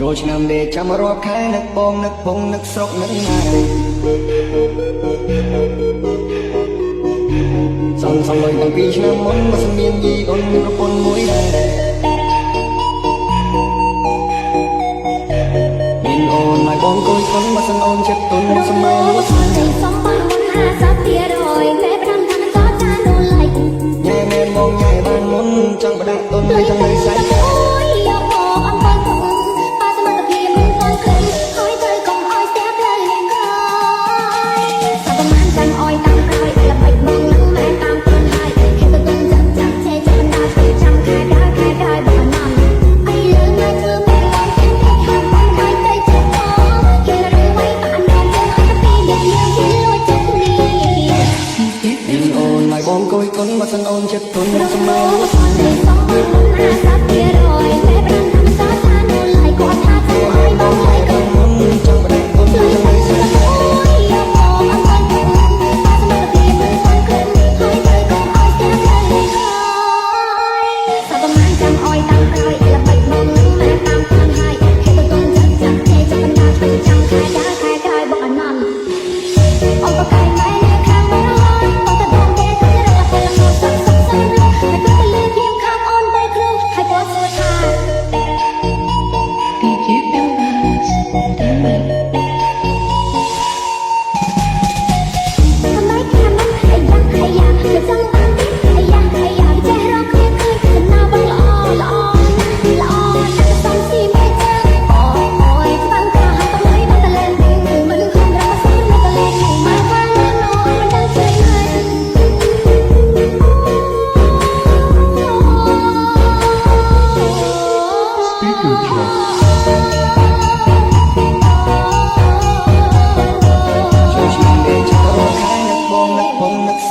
ចូលឆ្នាំដេកចាំរាប់ខែនឹកបងនឹកពងនឹកស្រុកនឹកណាសំលុយតាំងពីឆ្នាំមុនមកសម្មានយីអូនមានប្រពន្ធមួយដែរមានអូនមកបងគួយគុនមកសិនអូនចិត្តទុនស្មើសំបានមុន50%តែប្រាំតាមតចានូឡៃញ៉ែមែនបងញ៉ែបានមុនចង់បដាក់ទុនហើយចង់នៅសាច់កាបងគួយគុនមកសិនអូនចិត្តទុនស្មើសំបានមុន50%តែប្រាំតាមតចានូឡៃគាត់ថាទៅឲ្យបងឲ្យកុំមុនចង់បដាក់ទុនហើយចង់នៅសាច់កា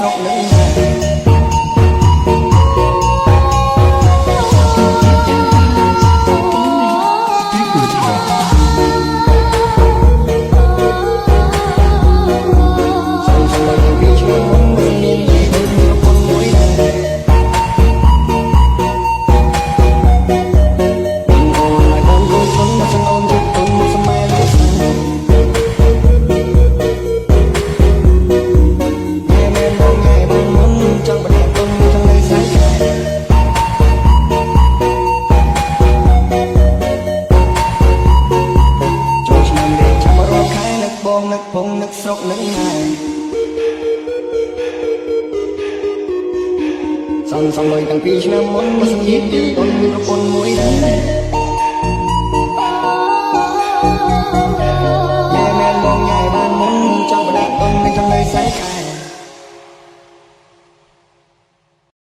ស្រុកនឹងណាបងនឹកពងនឹកស្រុកនឹកណាសំលុយតាំងពីឆ្នាំមុនមកសម្មានយីអូនមានប្រពន្ធមួយដែរញ៉ែមែនបងញ៉ែបានមុនចង់បដាក់ទុនមិនចង់នៅសាច់ខែ